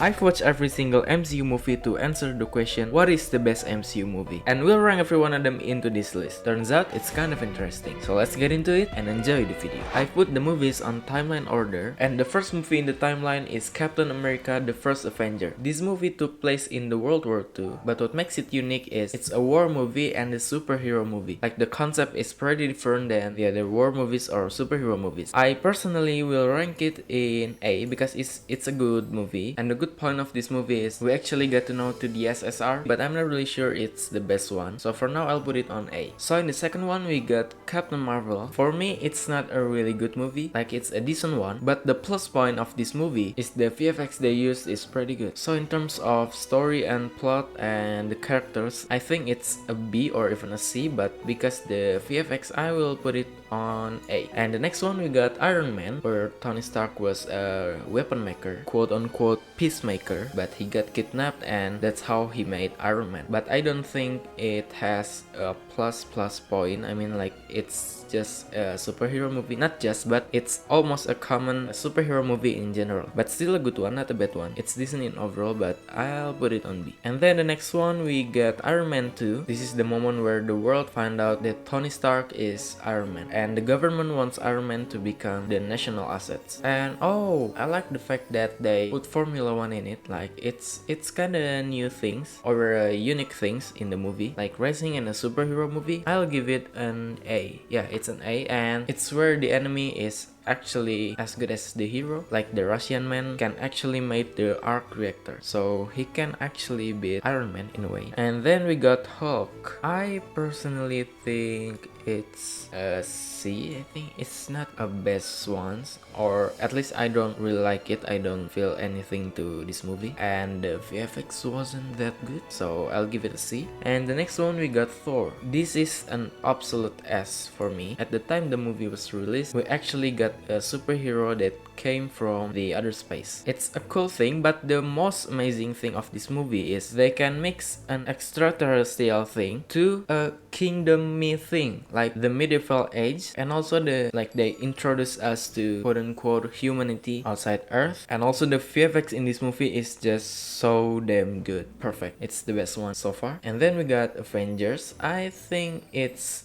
I've watched every single MCU movie to answer the question, what is the best MCU movie? And we'll rank every one of them into this list. Turns out it's kind of interesting. So let's get into it and enjoy the video. I've put the movies on timeline order, and the first movie in the timeline is Captain America: The First Avenger. This movie took place in the World War II, but what makes it unique is it's a war movie and a superhero movie. Like, the concept is pretty different than the other war movies or superhero movies. I personally will rank it in A because it's a good movie, and the good point of this movie is we actually get to know to the SSR, but I'm not really sure it's the best one. So for now, I'll put it on A. So in the second one, we got Captain Marvel. For me, it's not a really good movie. Like, it's a decent one, but the plus point of this movie is the VFX they used is pretty good. So in terms of story and plot and the characters, I think it's a B or even a C, but because the VFX, I will put it on A. And the next one, we got Iron Man, where Tony Stark was a weapon maker, quote unquote peacemaker, but he got kidnapped and that's how he made Iron Man. But I don't think it has a plus point. I mean, like, it's just a superhero movie, not just, but it's almost a common superhero movie in general, but still a good one, not a bad one. It's decent in overall, but I'll put it on B. And then the next one, we get Iron Man 2. This is the moment where the world find out that Tony Stark is Iron Man, and the government wants Iron Man to become the national assets. And oh, I like the fact that they put Formula 1 in it. Like, it's kind of new things or unique things in the movie, like racing in a superhero movie. I'll give it an A. Yeah, it's an A, and it's where the enemy is actually as good as the hero. Like, the Russian man can actually make the arc reactor, so he can actually beat Iron Man in a way. And then we got Hulk. I personally think it's a C. I think it's not a best one, or at least I don't really like it. I don't feel anything to this movie, and the VFX wasn't that good, so I'll give it a C. And the next one, we got Thor. This is an absolute S for me. At the time the movie was released, we actually got a superhero that came from the other space. It's a cool thing, but the most amazing thing of this movie is they can mix an extraterrestrial thing to a kingdom-y thing, like the medieval age, and also they introduce us to quote-unquote humanity outside Earth. And also the VFX in this movie is just so damn good. Perfect. It's the best one so far. And then we got Avengers. I think it's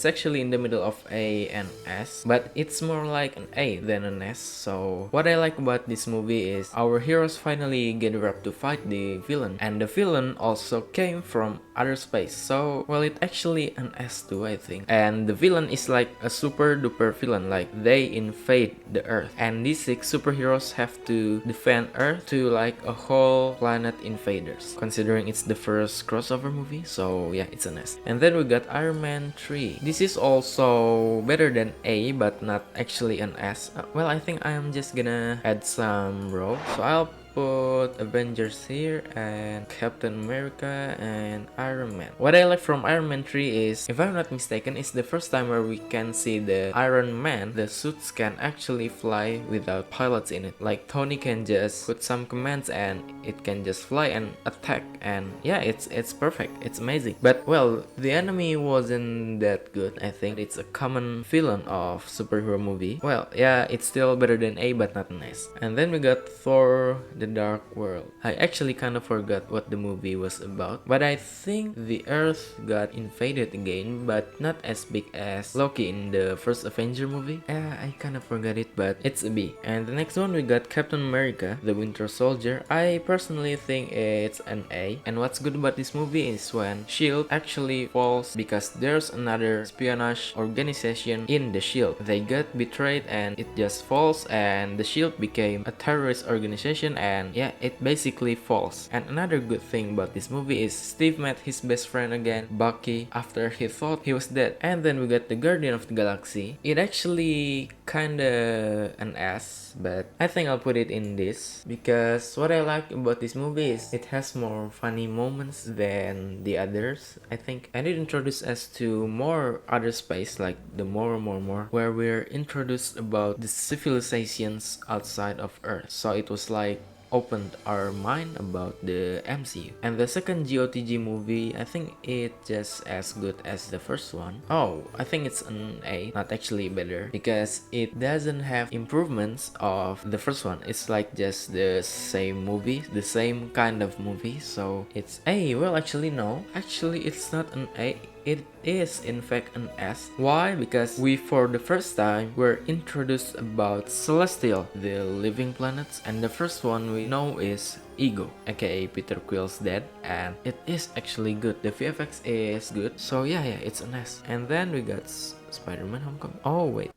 actually in the middle of A and S, but it's more like an A than an S. So what I like about this movie is our heroes finally get up to fight the villain, and the villain also came from outer space. So, well, it's actually an S too, I think. And the villain is like a super duper villain, like they invade the Earth, and these 6 superheroes have to defend Earth to like a whole planet invaders, considering it's the first crossover movie. So yeah, it's an S. And then we got Iron Man 3. This is also better than A, but not actually an S. Well, I think I am just gonna add some row, so I'll put Avengers here, and Captain America, and Iron Man. What I like from Iron Man 3 is, if I'm not mistaken, it's the first time where we can see the Iron Man, the suits can actually fly without pilots in it. Like, Tony can just put some commands and it can just fly and attack, and yeah, it's perfect. It's amazing. But well, the enemy wasn't that good. I think it's a common villain of superhero movie. Well, yeah, it's still better than A, but not nice. And then we got Thor: The Dark World. I actually kind of forgot what the movie was about, but I think the Earth got invaded again, but not as big as Loki in the first Avenger movie. I kind of forgot it, but it's a B. And the next one, we got Captain America: The Winter Soldier. I personally think it's an A. And what's good about this movie is when SHIELD actually falls because there's another espionage organization in the SHIELD. They got betrayed and it just falls, and the SHIELD became a terrorist organization, and yeah, it basically falls. And another good thing about this movie is Steve met his best friend again, Bucky, after he thought he was dead. And then we got the Guardian of the Galaxy. It actually kinda an S, but I think I'll put it in this because what I like about this movie is it has more funny moments than the others, I think. And it introduced us to more other space, like the more, where we're introduced about the civilizations outside of Earth. So it was like opened our mind about the MCU. And the second GOTG movie, I think it just as good as the first one. Oh, I think it's an A, not actually better, because it doesn't have improvements of the first one. It's like just the same movie, the same kind of movie, so it's A. Well, actually no, actually it's not an A. It is in fact an S. Why? Because we for the first time were introduced about Celestial, the living planets, and the first one we know is Ego, aka Peter Quill's dad, and it is actually good. The VFX is good, so yeah, it's an S. And then we got Spider-Man Homecoming. Oh wait.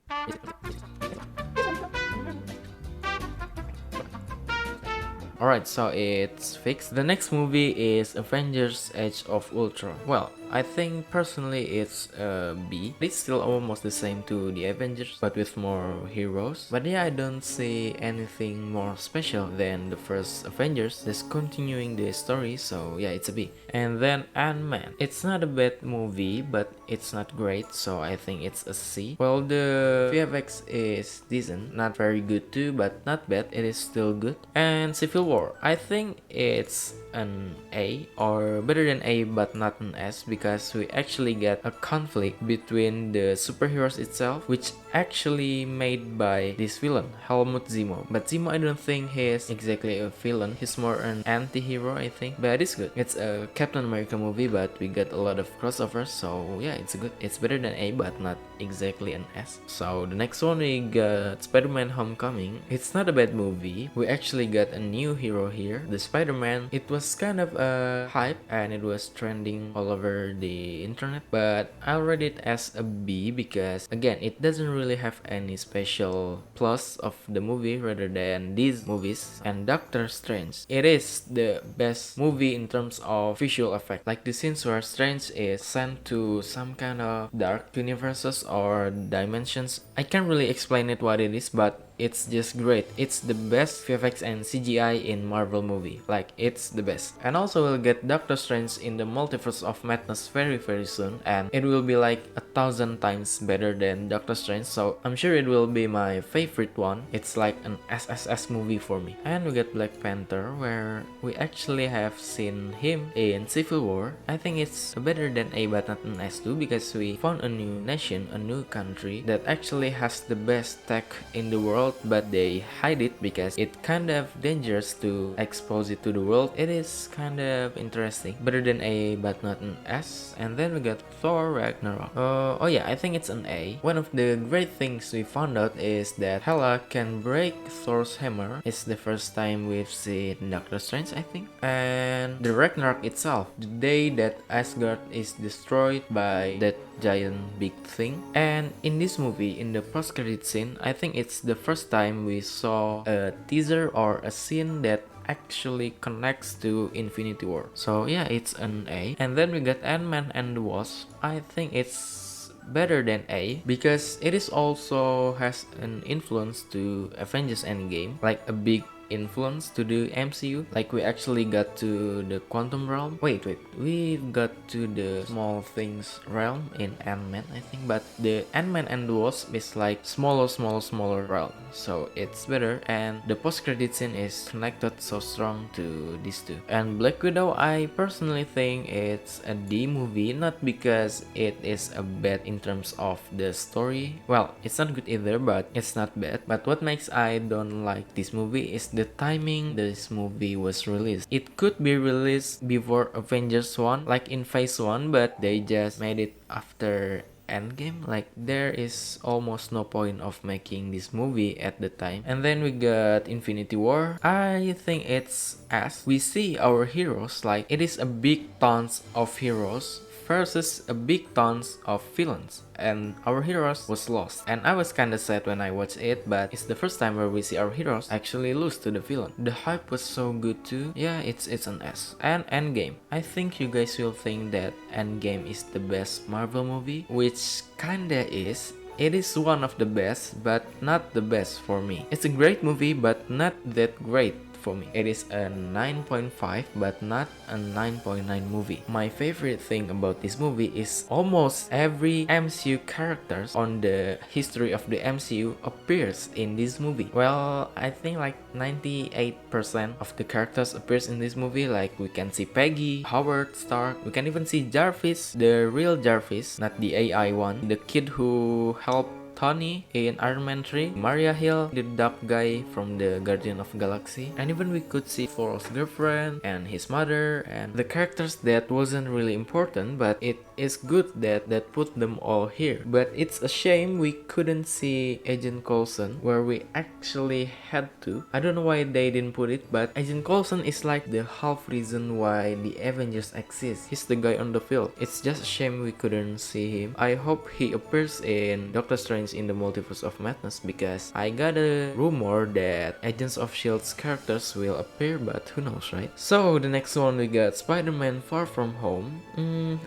Alright, so it's fixed. The next movie is Avengers Age of Ultron. Well, I think personally it's a B. It's still almost the same to the Avengers, but with more heroes. But yeah, I don't see anything more special than the first Avengers, just continuing the story, so yeah, it's a B. And then Ant-Man. It's not a bad movie, but it's not great, so I think it's a C. Well, the VFX is decent, not very good too, but not bad, it is still good. And Civil War, I think it's an A, or better than A but not an S, because we actually get a conflict between the superheroes itself, which actually made by this villain, Helmut Zemo. But Zemo, I don't think he is exactly a villain, he's more an anti-hero, I think, but it's good. It's a Captain America movie, but we got a lot of crossovers, so yeah, it's good. It's better than A but not exactly an S. So the next one we got Spider-Man Homecoming. It's not a bad movie, we actually got a new hero here, the Spider-Man. It was kind of a hype and it was trending all over the internet, but I'll rate it as a B because again, it doesn't really have any special plus of the movie rather than these movies. And Doctor Strange, it is the best movie in terms of visual effect, like the scenes where Strange is sent to some kind of dark universes or dimensions. I can't really explain it what it is, but it's just great. It's the best VFX and CGI in Marvel movie. Like, it's the best. And also we'll get Doctor Strange in the Multiverse of Madness very soon, and it will be like 1,000 times better than Doctor Strange, so I'm sure it will be my favorite one. It's like an SSS movie for me. And we get Black Panther, where we actually have seen him in Civil War. I think it's better than A but not an S too, because we found a new nation, a new country that actually has the best tech in the world, but they hide it because it's kind of dangerous to expose it to the world. It is kind of interesting. Better than A but not an S. And then we got Thor Ragnarok. Oh yeah, I think it's an A. One of the great things we found out is that Hela can break Thor's hammer. It's the first time we've seen Doctor Strange, I think. And the Ragnarok itself, the day that Asgard is destroyed by that giant big thing. And in this movie, in the post-credit scene, I think it's the first time we saw a teaser or a scene that actually connects to Infinity War. So yeah, it's an A. And then we got Ant-Man and the Wasp. I think it's better than A because it is also has an influence to Avengers Endgame, like a big influence to the MCU. Like, we actually got to the quantum realm. Wait, we got to the small things realm in Ant-Man, I think, but the Ant-Man and the Wasp is like smaller realm, so it's better. And the post-credit scene is connected so strong to these two. And Black Widow, I personally think it's a D movie, not because it is a bad in terms of the story. Well, it's not good either, but it's not bad. But what makes I don't like this movie is the timing this movie was released. It could be released before Avengers 1, like in phase 1, but they just made it after Endgame. Like, there is almost no point of making this movie at the time. And then we got Infinity War. I think it's as we see our heroes, like it is a big tons of heroes versus a big tons of villains, and our heroes was lost. And I was kinda sad when I watched it, but it's the first time where we see our heroes actually lose to the villain. The hype was so good too. Yeah, it's an S. And Endgame, I think you guys will think that Endgame is the best Marvel movie, which kinda is. It is one of the best, but not the best for me. It's a great movie, but not that great for me. It is a 9.5 but not a 9.9 movie. My favorite thing about this movie is almost every MCU characters on the history of the MCU appears in this movie. Well, I think like 98% of the characters appears in this movie. Like we can see Peggy, Howard Stark, we can even see Jarvis, the real Jarvis, not the AI one, the kid who helped Tony in Iron Man 3, Maria Hill, the duck guy from the Guardian of Galaxy, and even we could see Thor's girlfriend and his mother and the characters that wasn't really important, but it is good that put them all here. But it's a shame we couldn't see Agent Coulson where we actually had to. I don't know why they didn't put it, but Agent Coulson is like the half reason why the Avengers exist. He's the guy on the field. It's just a shame we couldn't see him. I hope he appears in Doctor Strange in the Multiverse of Madness, because I got a rumor that Agents of S.H.I.E.L.D's characters will appear, but who knows, right? So the next one we got Spider-Man Far From Home.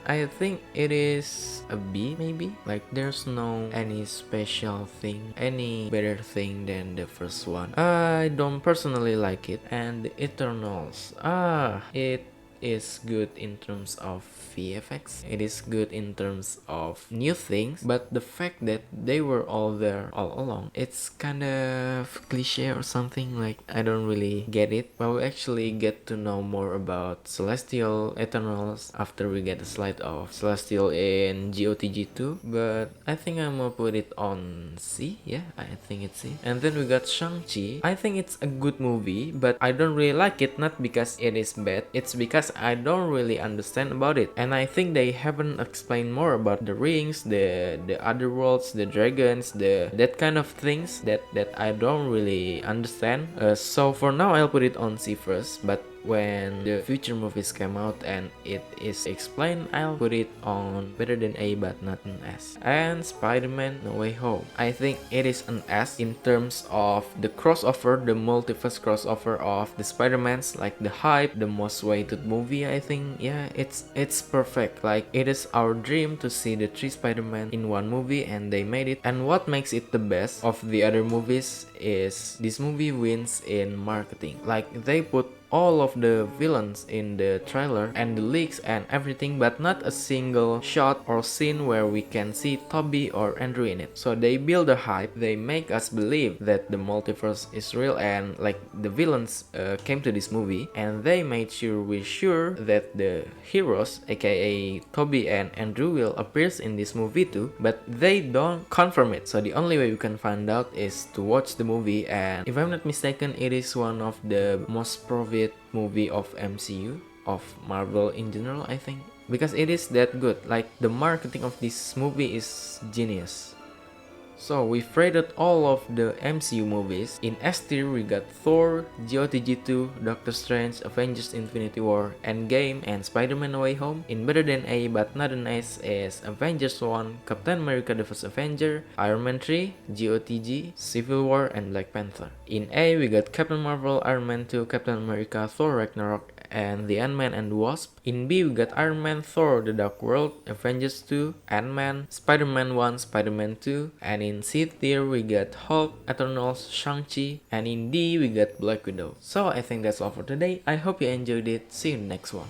I think it is a B maybe. Like there's no any special thing, any better thing than the first one. I don't personally like it. And the Eternals, it is good in terms of VFX. It is good in terms of new things, but the fact that they were all there all along, it's kind of cliche or something. Like I don't really get it. But we actually get to know more about Celestial Eternals after we get a slide of Celestial in GOTG2. But I think I'm gonna put it on C. Yeah, I think it's C. And then we got Shang-Chi. I think it's a good movie, but I don't really like it, not because it is bad, it's because I don't really understand about it. And I think they haven't explained more about the rings, the other worlds, the dragons, that kind of things that I don't really understand. So for now I'll put it on C first, but when the future movies came out and it is explained, I'll put it on better than A but not an S. And Spider-Man No Way Home, I think it is an S in terms of the crossover, the multiverse crossover of the Spider-Mans, like the hype, the most waited movie. I think, yeah, it's perfect. Like it is our dream to see the three Spider-Man in one movie, and they made it. And what makes it the best of the other movies is this movie wins in marketing. Like they put all of the villains in the trailer and the leaks and everything, but not a single shot or scene where we can see Toby or Andrew in it. So they build a hype, they make us believe that the multiverse is real, and like the villains came to this movie, and they made sure we're sure that the heroes, aka Toby and Andrew, will appear in this movie too, but they don't confirm it. So the only way we can find out is to watch the movie, and if I'm not mistaken, it is one of the most profit movie of MCU, of Marvel in general, I think, because it is that good. Like the marketing of this movie is genius. So we've rated all of the MCU movies. In S tier we got Thor, GOTG2, Doctor Strange, Avengers Infinity War, Endgame, and Spider-Man No Way Home. In better than A but not an S is Avengers 1, Captain America the First Avenger, Iron Man 3, GOTG, Civil War, and Black Panther. In A we got Captain Marvel, Iron Man 2, Captain America, Thor Ragnarok, and the Ant-Man and the Wasp. In B we got Iron Man, Thor The Dark World, Avengers 2, Ant-Man, Spider-Man 1, Spider-Man 2, and in C tier we got Hulk, Eternals, Shang-Chi, and in D we got Black Widow. So I think that's all for today. I hope you enjoyed it. See you in the next one.